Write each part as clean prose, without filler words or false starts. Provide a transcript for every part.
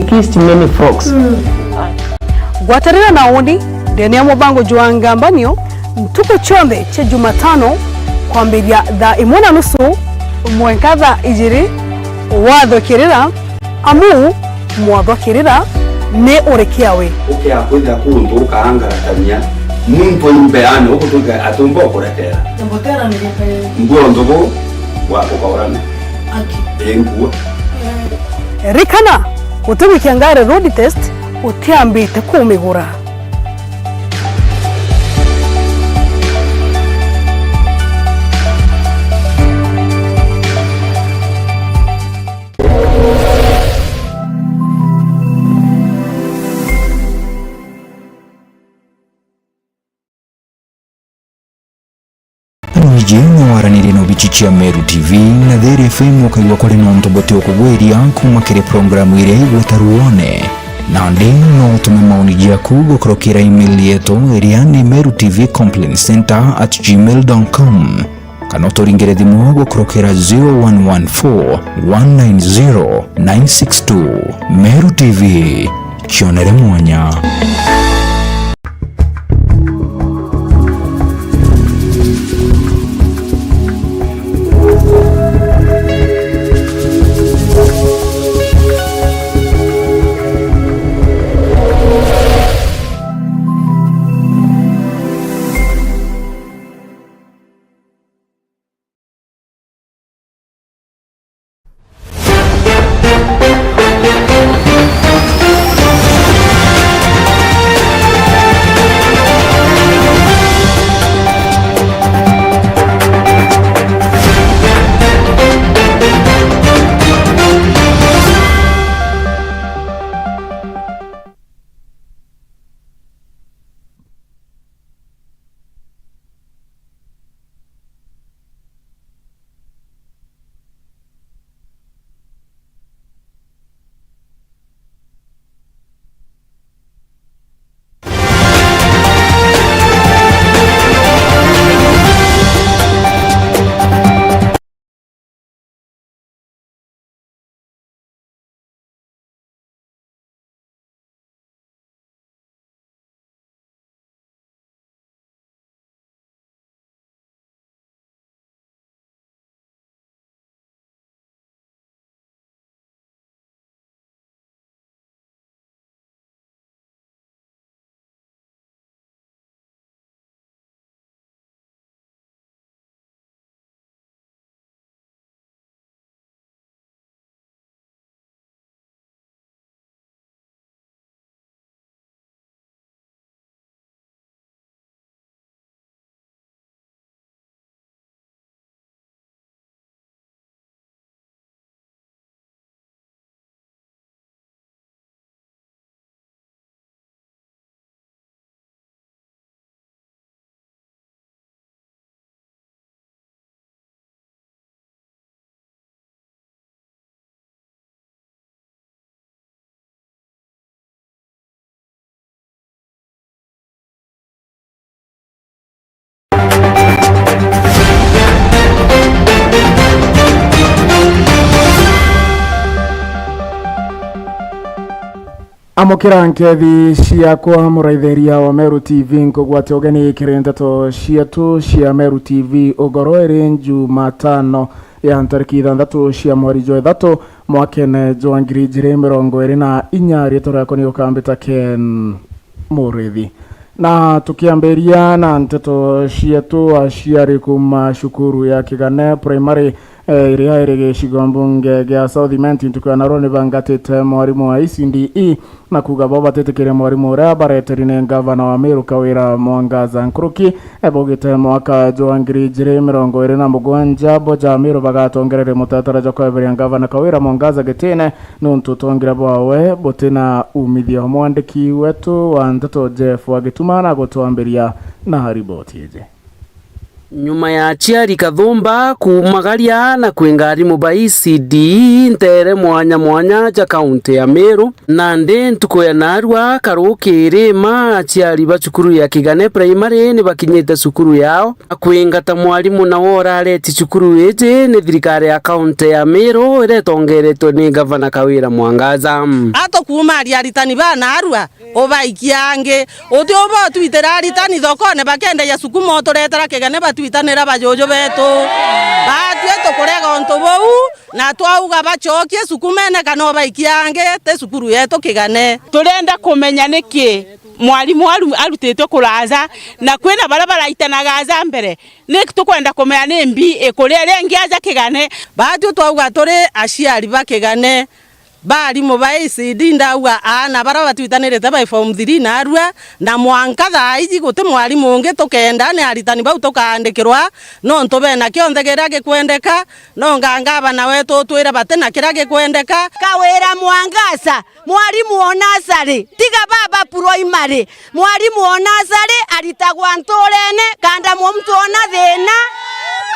kissed many frogs. Gwatarira na undi denia mubango juangambanio tuko chombe cha Jumatano kwa mbilia da imona nusu mwenkadha ijiri wadho kirira amu mwadho kirira ne orekiawe oke akwenda kundu kaanga tanya muntu imbeano okutuga atumbo okurekera mbotera nilipe ngondo wako kaorana aki enguo rikana utugu kiangare road test utiambite kumigura Jino waranire no bichichia Meru TV na Dhere FM wakaiwa kore no ntobote okugweria kumakire programu ire gwetaruone na ndino no tume maoni jaku gukorokera email yetu iriani merutv.complaintcenter@gmail.com kana toringere thimu gukorokera 0114 190 962 Meru TV kionere mwanya. Amokira nkethi ciakwa muraitheria wa Meru TV nkogwate ogeni kirentato ciatu cia Meru TV ogoro iri Jumatano ya tariki 6 cia mweri wa 3 mwakene jwa 2024 rietora koni okambita Ken Murithi na tukiamberia na nteto ciatu aciari kuma shukuru ya Kigane primary iria irege shigombunge gya South Imenti tukwa narone bangatete mwarimu wa ICDE na kuga baba tetekere mwarimu ura bareterine gavana wa Meru Kawira Mwangaza Nkuruki ebogete mwaka joangiri jire mirongo ire na mugwanja boja Meru bagatongerere mutatara jo kwebere gavana Kawira Mwangaza getene nuntu tongira bwawe botena umithio mwandiki wetu wa nteto Jeff wa Gitumana gutwamberia na hariboti je. Nyuma ya aciari kathumba kumagaria na kwinga arimu ba ECD ntere mwanya mwanya ja kaunti ya Meru na ndi ntuko ya narua karukiri ma aciari ba cukuru ya Kigane Primary ni bakinyite cukuru yao kwinga ta mwarimu na wora areti cukuru ije ni thirikari ya kaunti ya Meru iretongeretwo ni gavana Kawira Mwangaza ato kumaria aritani ba narua obaikiange otiobo twitera aritani thokone bakende ya sukumo toretera Kigane twitanira bajojo betu batweto kurega onto bou na twauga bachokie sukumene kana baikiange te sukuru yetu Kigane turenda kumenya niki mwalimu arutitwe kuraza na kwina barabara itanagaza mbere ni tukwenda kumenya ni mbi ikurere ngiaza Kigane batwe twauga turi aciari ba Kigane bari mu ba ECD ndauga ana baraba twitanirite ba form 3 na arua na mwanka thaiji guti mwarimu ungi tukenda ni aritani bau tukandikirwa no ntobe na kionthe kirage kwendeka no ngangaba na wetu twira bate na kirage kwendeka Kawira Mwangaza mwarimu onasari tiga baba primary mwarimu onasari aritagwa ntorene kanda mu mtu ona thina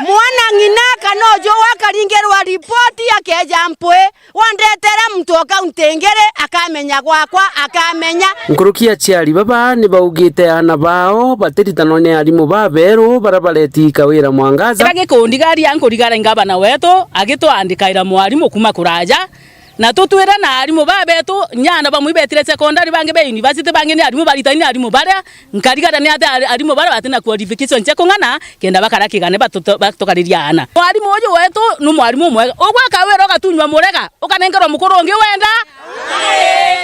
mwana ngina kanojo wakaringerwa ripoti akejampwe wandetera mtu akauntingere akamenya gwakwa akamenya nkurukia aciari baba ni baugite ana bao batiritano ni arimu ba beru barabareti Kawira Mwangaza kage kundigari ankurigara ngabana wetu agitwandikaira mwarimu kuma kuraja na tutwira na arimu babetu nyana bamwe betire secondary bange be university bange ni arimu baritani arimu bara nkarigara ni ata arimu bara batina qualification cheko ngana kenda bakara Kigane batokariria ana arimu ojo wetu no mwarimu mwega ogwa Kawira gatunywa murega ukanengero mukuru onge wenda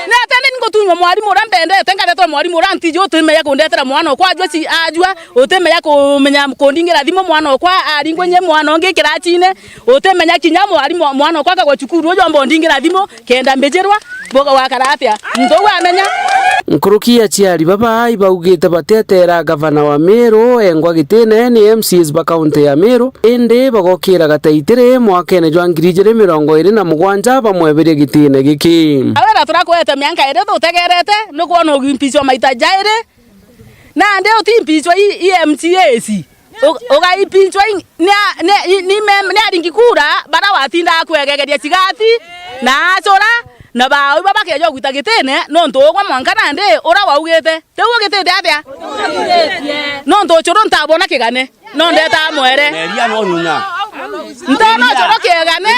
na tende ngo tunywa mwarimu rambende tenga tetwa mwarimu rantijo tumeya kundetera mwana kwa ajwa ajwa utemeya kumenya kondingira thimo mwana kwa aringwenye mwana onge kirachine utemenya kinyamo arimu mwana kwa kwa cukuru ojo mbondingira thimo kenda mbejerwa boga wakaratia ndowa amenya nkurukia aciari baba ibaugite batetera gavana wa Meru engwa gitene ni MCs ba kaunti ya Meru inde bagokira gataitire mwakene jwa 2027 bamweberie gitine giki awera turakwete mianka ire tutegerete nuko no gimpicho maita jaire na nde otimpicho MCAs oga ipinchwa ni aringikura bara watinda kwegegeria cigati na acora na bawe baba kejo gwitagitene no ntogwa mwankana ndi ura waugite tewo gitinde atia no ntochoro ntabona Kigane no ndeta mwere neria no nunya ntano choro Kigane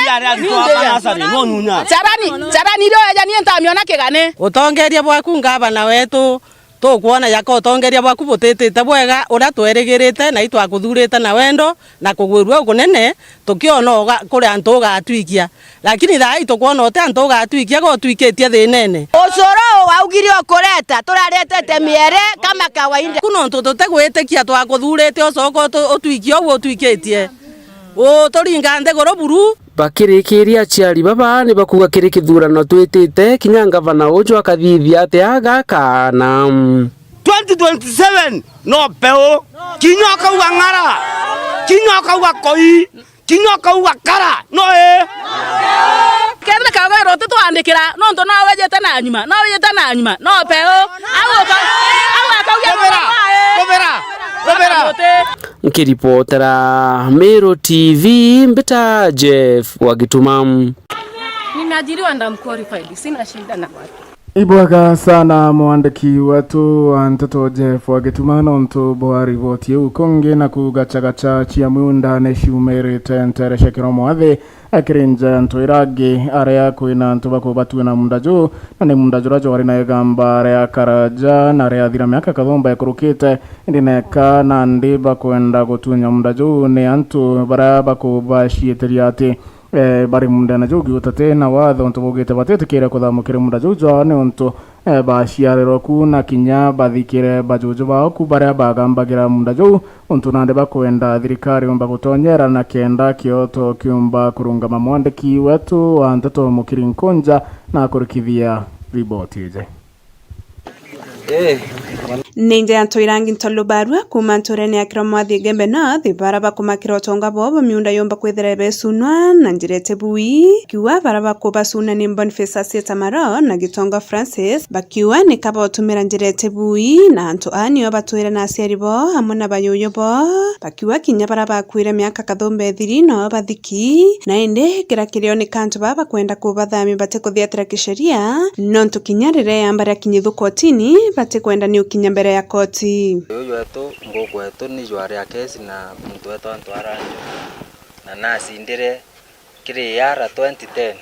no nunya charani ro eja ni ntamiona Kigane utongeria bwaku ngabana wetu tukuona yako utongeria bwaku butitite bwega ura twerigirite na itwakuthurite na wendo na kugwirwa kunene tukiona kuri antu ugatwikia lakini thai tukuona uti antu ugatwikia go twikitie thinene ucoro waugire okureta turaretete miere kama kawaida kuno ntutote gwitikia twakuthurite ucoko utwikia uguo twikitie turinga nthegoro buru bakirikiria aciari baba ni bakuga kiri kithurano twitite kinya gavana ujo akathithia atia gakana 2027 no peo kinyoka ngara kinyoka koi kinyoka kara no kenda Kawira rote twandikira no nto no wejete na nyuma no peo awo nkiripotera Meru TV mbita Jeff Wagitumamu. Nimeajiriwa and I'm qualified. Sina shida na watu. Ibwaga sana mwandiki wetu Antoto Jeff Wagitumano nto boari votie ukonge na kugachagacha chiamunda neshumerete nteresha kiromo athe akirinja ntoirage area kuina ntobako batu na mundajo na ne mundajo rajo wari na egamba area karaja na area thira miaka kathomba yakurukite ndineka na ndiba kwenda gutunya mundajo ne antu baraba ko bashieteria ati bari munda na jogi utate na watho ntobogete batete kira kuthamukire munda jojo ne onto bashiarero ku na kinya bathikire bajojo bao ku baria bagambagira munda jo onto nande bakwenda thirikari umba gutonyera na kenda kioto kiumba kurunga mamwandiki wetu Antoto Mukirinkonja na kurikithia riboti je ninja antoirangi ntolubarua kuma nturene ya Kiromathi Gembe North baraba kumakira utonga bobo miunda yomba kwethera besunwa na njirete bui kiwa baraba kubasuna ni Boniface Asitamaro na Gitonga Francis bakiwa ni kaba utumira njirete bui na anto ani obatwira na aciari bo hamwe na bayoyo bo bakiwa kinya baraba kwira miaka kathombe thiri no bathiki na inde kirakirio ni kantu baba kwenda kubathami bate kuthiatira kisheria no ntukinyarire yambara kinyithu kotini bate kwenda ni ukinya mbere ya koti yoyo eto ngoko eto ni jwari ya kesi na mtu eto antwaranjo na nasi ndire kiri yara 2010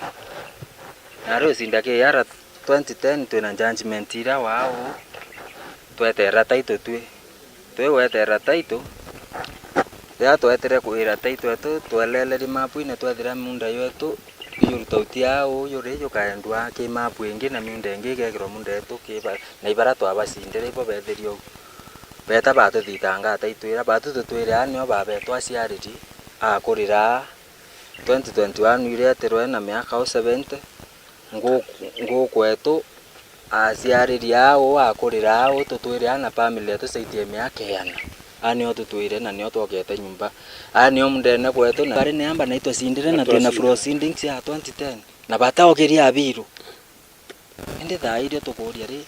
na rosi ndake yara 2010 twina judgment ira wao twetera taito twe wetera taito ya twetere kuira taito eto twelele mapu ine twethira munda yetu iyo tauti yao yore yo kaendwa ke mapu ingi na munda ingi gekiro munda eto kiba na ibara twabasindire ibo betherio beta batu thitanga taitwira batu tutwire anio babetwa aciariri akurira 2021 ireterwe na miaka 70 ngukwetu aciariri ao akurira ao tutwire ana family etu saitie miaka yana anio tutwire na nio twokete nyumba anio mundene kwetu na bari namba na ito sindire na twina proceedings ya 2010 na bataokeria abiru ende thaire tukuria ri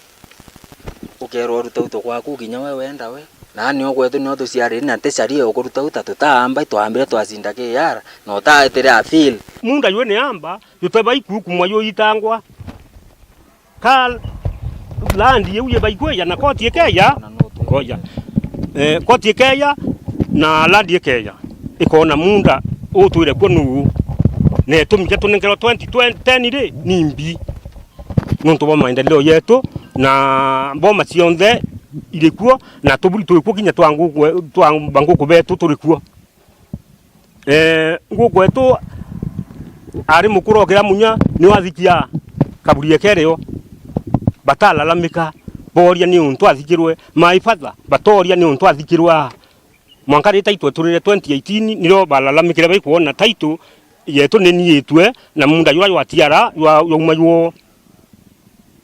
ukero ruta uto kwaku ginya we wenda we na nio kwetu nio tuciariri na tecarie ukuruta uta tutamba twambire twacinda ke yara no taetere afil munda yone amba yoteba ikuku mwayo itangwa kal landi yuye baikweya na koti ekeya koja koti ekeya na landi ekeya ikona munda utwire kwonu ne tumike tunengero 2010 ri nimbi nonto ba maendeleo yetu na boma cionthe irikuo na tuburi turikuo kinya twangu betu turikuo nguko etu ari mukuro kira munya ni wathikia kaburi ekereo batalalamika boria ni untu athikirwe maifadha batoria ni untu athikirwa mwankari taitwe turire 2018 niro balalamikire baikuona taitu yetu nenietwe na munda ywa watiara ywa umaywo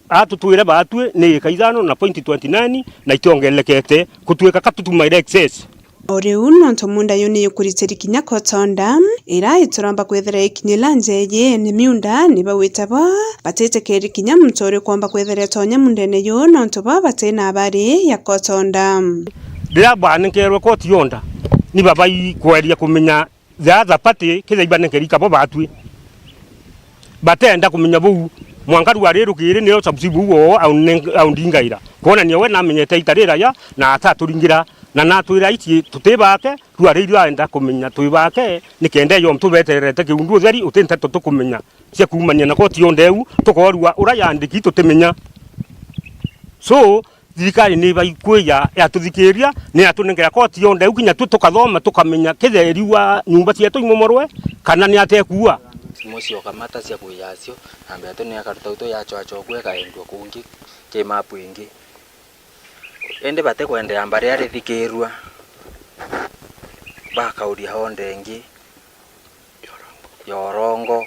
atutwire batwe ni kaithano na point 29 na itongelekete kutweka katutumaire excess Oriu nonto munda yoni yukuritiri kinya kotonda ira ituramba kwethera ikinyila njeye ni miunda ni bawitabo batete keri kinya mtori kwamba kwethera tonya mundene yo nonto batena abari ya kotonda dira bane kerwe koti yonda ni baba ikweria kumenya za pati kiza ibane kerika bo batwe batenda kumenya bu mwangaru wareru kire niyo subsibu wo au ndingaira kona niyo we namenyete itarira ya na ataturingira na natwira iti tutebake ruareru aenda kumenya twibake nikende yo mtubeterete kiundu theri utenta tukumenya cia kumanya na koti yondeu tukorua urayandiki tutemenya so thirikari ni baikweya yatuthikiria ni atunengera koti yondeu kinya tukathoma tukamenya kitheri wa nyumba cietu imomorwe kana ni atekua mucio kamata cia kuyacio ambe atu ni akaruta uto yacho achogwe kaendwa kungi ke mapu ingi ende bate kwende ambare ari thikirwa bakauria hondengi yorongo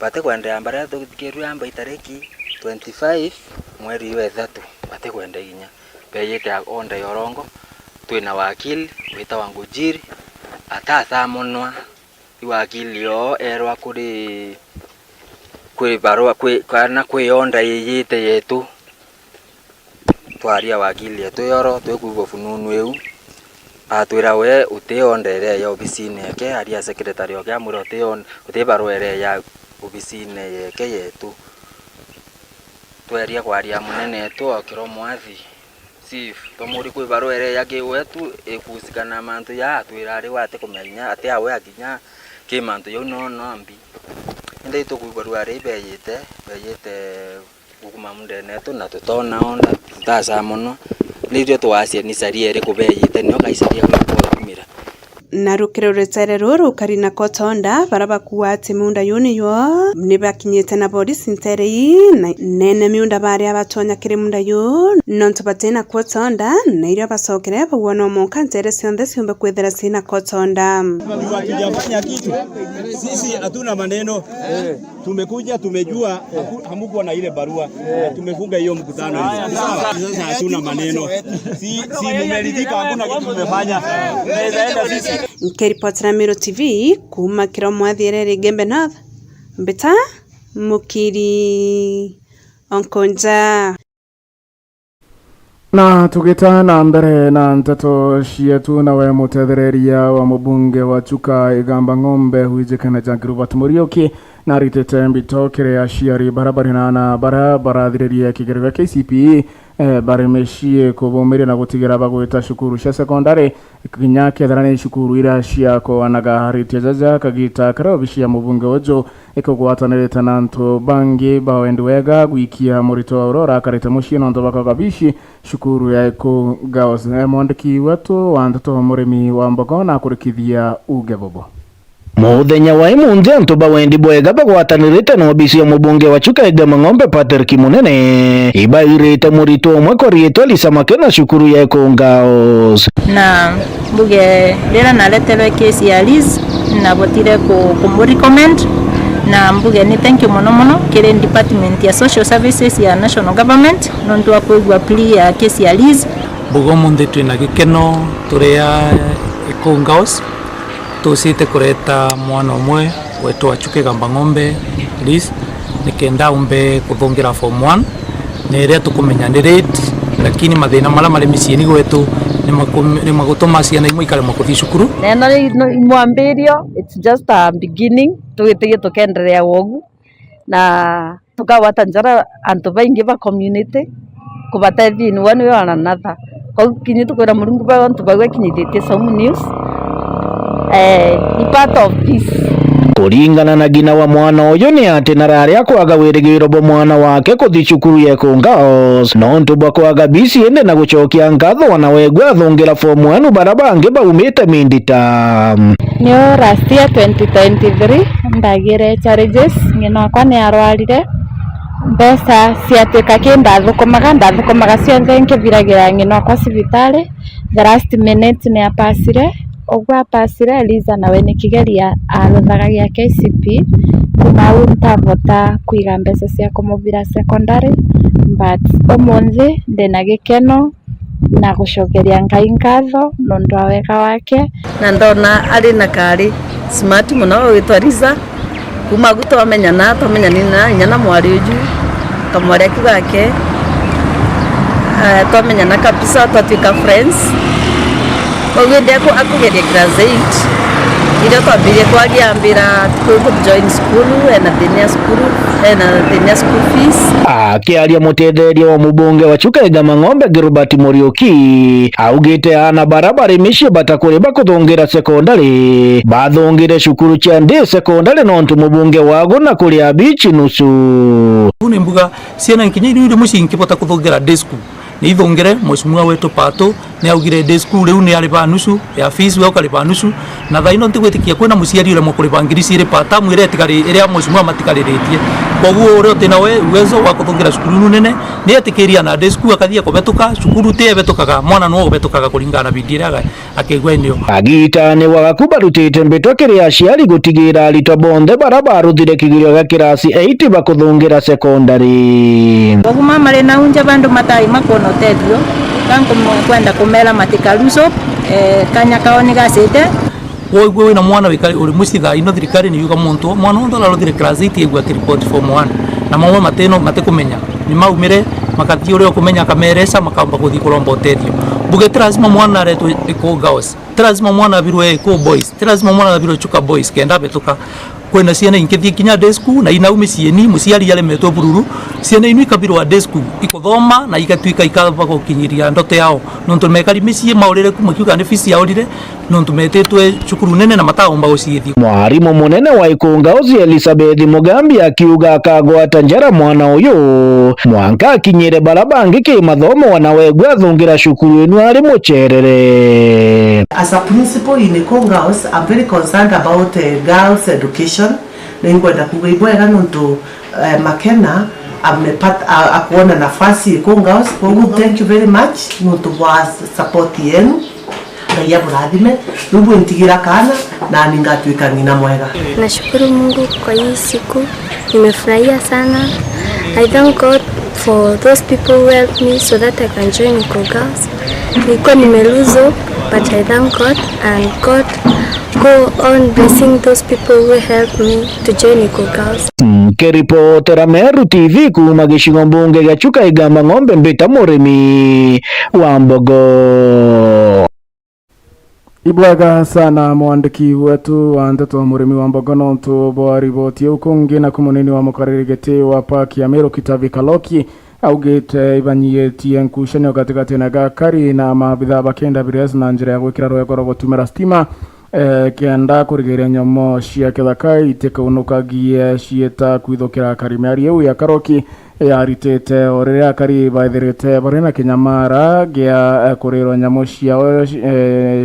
bate kwende ambare thikirwa amba itareki 25 mweri wa 3 bate kwende ginya beyete onde yorongo twina wakili wita wangu jiri atata monwa iwakili yo erwa kuri barua kana kwionda yeyite yetu twaria wakili yetu yoro twekugo fununu eu atwira we uteondere ya obisine yake aria secretary yake amuro barua ere ya obisine yake yetu tweria kwaria munene yetu akiromwathi chief tomuri kwi barua ere yake wetu ekusikana mantu ya atwira ari wate kumenya ate awe akinya kimantu yo no ambi ende to kubarua ari beyite ukuma mundene to na tutona onda tasa mono lirio twacie ni sariere kubeyite no kaisaria kumira narukire rutere ruru karina kotonda baraba kuwati munda yoni yo nibakinyete na body sinterei nene miunda bari abatonya kire munda yo nonto batena kotonda na irio basokere bwona mo kantere sionde siombe kwethera sina kotonda hatujafanya kitu sisi, hatuna maneno tumekuja tumejua hamukuwa na ile barua. Tumefunga hiyo mkutano. Sasa hatuna maneno. Si mumeridhika, hakuna kitu tumefanya. Tunaweza enda sisi. Nikiripotera Meru TV kuma Kiromwathierere Gembe North. Mbeta Mukiri Onkonja. Na tugitana mbere na nteto cietu nawe mutethereria wa mubunge wa Chuka Igamba Ng'ombe Huijikana Jangiruvat Muriuki na ritete mbito kiria aciari barabarina na barathiriria kigerio kia KCPE baremeshie kuvumiria na gutigira bagwita cukuru cia sekondari kinya ketharani cukuru ira cia kwanaga haritia jaja kagita karobishia mubunge ojo ikogwatanirite na ntu bangi bawendi wega gwikia murito Aurora karite mucii no ntobaka kabishi cukuru ya ko gaos mwandiki wetu wa ntoto murimi wa mbogo na kurikithia ugebobo. Muthenya wa imunthi antu bawendi bwega bagwatanirite na obisi mubunge wa Chuka Igamba Ng'ombe Patrick Munene ibairite murito umwe korietwo Lisa Makena cukuru ya Kongaos na mbuge rera naleterwe kesi ya Liz na botire recommend na mbuge ni thank you muno kire department ya social services ya national government nondu akwigwa plea ya kesi ya Liz bugo munde twina gikeno turia Kongaos tusite kureta mwana umwe wetu wa Chuka Igamba Ng'ombe Liz nikenda umbe kuthongira form 1 nere tukumenyanirite lakini mathina mara mari miciini gwetu ni magutuma ciana imwe ikare makuthi cukuru neno imwambirio it's just a beginning tugitige tukenderea wogu na tukawata njara antu baingi ba community kubatethi in one way or another kwa kinyi tukwira Mulungu ba antu bagwe kinyithite some news ni part of this. Kuringana na gina wa mwana uyu ni ati nararia kwaga wirigiro bo mwana wake kuthi cukuru ya Kongaos no ntuba kwaga bisi ende na gucokia ngatho wana wegwa thongira form 1 barabange baumite mindita nio last year 2023 ndagire challenges ngina kwa ni arwarire mbesa ciatuika kinda thukumaga cionthe nkiviragira ngina kwa cibitari the last minute ni apasire ogwa pasire Liza nawe ni kigeria aruthaga gia KCPE kuma untavota kuiga mbeca cia kumuvira secondary but omonthi ndina gikeno na gucokeria Ngai ngatho nondu wa wega wake na ndona ari na kari smart muno witwa Liza kuma guto amenyana tomenyanina nyana mwari uju kamwari akigake tomenyana kabisa twatuika friends ogende akugeria class 8 ile twambirie kwagiambira join school na thenia school fees akiaria mutetheria wa mubunge wa Chuka Igamba Ng'ombe Gilbert Muriuki augite ana barabara imishie batakuri bakuthongira sekondari bathongire cukuru cia ndi sekondari no ntu mubunge wago na kuria bichi nusu une mbuga ciana nkinya iri mucinki bota kuthongira day school ni ithongere mheshimiwa wetu Pato ni augire day school riu ni ari ba nusu ya fees we ukari ba nusu na thaino ntigwitikia kwina muciari ule mukuri ba ngiri ciri pata mwire tikari iria mheshimiwa matikariritie koguo uri utina we uwezo wa kuthongira cukuru nene ni etikiria na day school akathia kubetuka cukuru te betukaga mwana no betukaga kuringana bidiraga akigwa inio agita ni wagakuba rutite mbito kiria aciari gutigira arito bonthe barabara ruthire kigirio ga kirasi 8 bakuthongira secondary baguma mari na unja bandu matai makono tedio kanko kwenda kumela matikaluso kanya kaoni gasete woigwe wina mwana wikari uri mucitha ino thirikari ni yuga muntu mwana ndo larothire class 8 egwa report form 1 na mamwe mateno matekumenya ni maumire makathi uri okumenya kameresa makamba kuthi kuromba tedio buge lazima mwana retu Kongaos lazima mwana birwe ko boys lazima mwana birwe Chuka boys kenda betuka kwena ciana inkithi kinya day school na ina umicieni muciari yale meto bururu ciana inu ikabirwa day school ikuthoma na igatuika ikaba gukinyiria ndoto yao nontu mekari micie maurire kumukiuga ni fees yaurire nontu metetwe cukuru nene na mataomba ucithi mwarimu munene wa Kongaos Elizabeth Mugambi akiuga akagwata njara mwana uyu mwanka akinyire barabangi ki mathomo wanawegwa thongira cukuru inu ari mucerere. As a principal in Kongaos, I'm very concerned about girls education. Ningwenda kugaibwera nontu Makena akuona nafasi Kongaos. Thank you very much nontu wa support yenu. Ngai amurathime rubu ntigira kana na ningatuika ngina mwega. Nashukuru Mungu kwa hii siku, nimefurahia sana. I thank God for those people who helped me so that I can join Eco Girls. Nilikuwa nimeluzo, but I thank God and God go on blessing those people who helped me to join Eco Girls. Keripotera Meru TV kuma gicigo mbunge gĩa Chuka Igamba Ng'ombe Mbita mũrĩmi wa mbogo. Ibwaga sana mwandiki wetu wa ndeto mũrĩmi wa mbogo nontu bwa riboti ukungi na kumunini wa mukarĩrĩgĩtĩ wa paki ya Meru Kitavi Kaloki augĩte ibanyĩtie ngucanio gatagatĩ na Gakari na maabitha bakenda bires na njĩra ya gwĩkĩra rwego rwa gũtumĩra stima kenda kurigiria nyomo cia kithaka itikaunukagie cieta kwithukira karimari eu ya Karoki yaritete orire akari baithirite barina kinyamara gia kuriro nyomo cia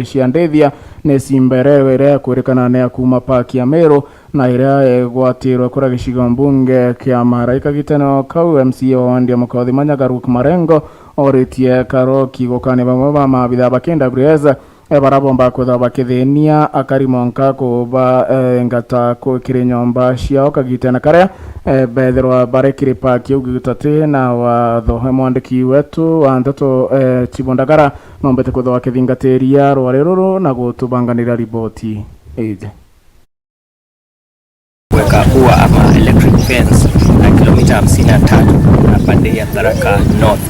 cia ndethia ne simberere kurikana ne akuma paki ya Meru na ira gwatirwo kura gicigo mbunge kia Maraika gitano kau MCA wandia mukothi Manyagaruk Marengo oritie Karoki gukane bamwe ba mabitha bakenda breza barabomba kutha bakithenia akarimonka kuba ngata ko kirenyomba ciao kagitena karea bethirwa barekire paki ugitate na watho mwandiki wetu wa ndeto Chibondagara nombete kutha kithingateria rwareruru na gutubanganira riboti ije weka ua ama electric fence na kilomita 53 na pande ya Tharaka North,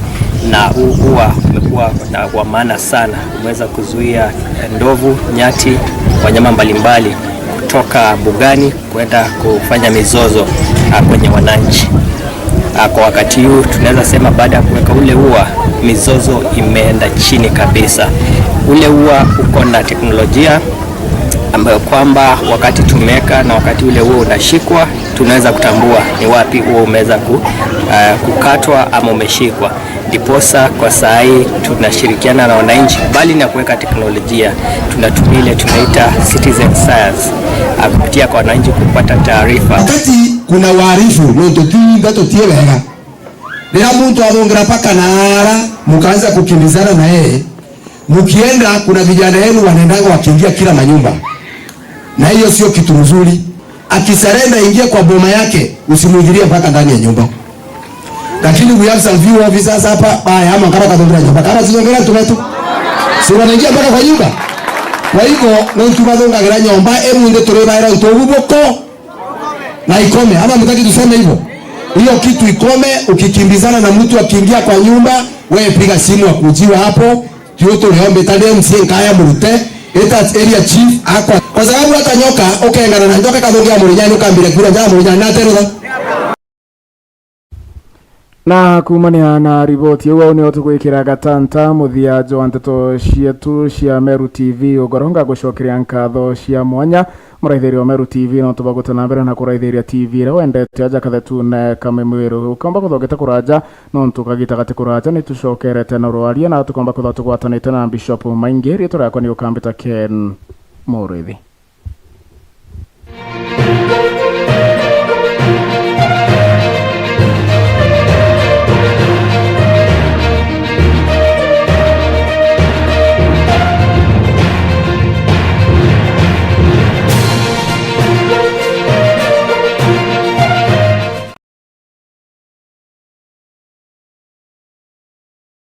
na huu ua umekuwa na kwa maana sana, umeweza kuzuia ndovu, nyati, wanyama mbalimbali kutoka bugani kwenda kufanya mizozo kwenye wananchi. Kwa wakati huu tunaweza sema baada ya kuweka ule ua mizozo imeenda chini kabisa. Ule ua uko na teknolojia ambayo kwamba wakati tumeka na wakati ule ua unashikwa tunaweza kutambua ni wapi ua umeweza kukatwa ama umeshikwa. Ndiposa kwa saa hii tunashirikiana na wananchi, bali na kuweka teknolojia tunatumia ile tunaita citizen science kupitia kwa wananchi kupata taarifa. Wakati kuna waarifu ndototie wega ndio mtu aongera paka nara mkaanza kukimbizana na yeye, mkienda kuna vijana wenu wanaendaga wakiingia kila manyumba, na hiyo sio kitu nzuri. Akisarenda ingia kwa boma yake, usimuingilie mpaka ndani ya nyumba. Lakini we have some few officers hapa baya ama kama kadongra nyumba kama zingongera tumetu si wanaingia mpaka kwa nyumba. Kwa hivyo ndio tumadonga nyumba emunde turebaira utobuboko na ikome, ama mtaki tuseme hivyo. Hiyo kitu ikome. Ukikimbizana na mtu akiingia kwa nyumba, wewe piga simu akujiwa hapo kioto leombe tande msinkaya murute eta area chief akwa, kwa sababu hata nyoka ukengana na nyoka kadongia mulinyani ukambire kura jamu mulinyani na tero na kumania na riboti uwa ni otukwikira gatanta muthiajo wa ndeto cietu cia Meru TV ugoronga gucokeria nkatho cia mwanya muraithiri wa Meru TV no tubagutana mbere na kuraithiria TV ra wendete aja kathetune kamemwiru ukomba kuthogeta kuraja no tukagita gati kuraja ni tucokerete na rwaria na tukomba kutha tugwatanite na Bishop Maingeri turakwa ni ukambita Ken Murithi.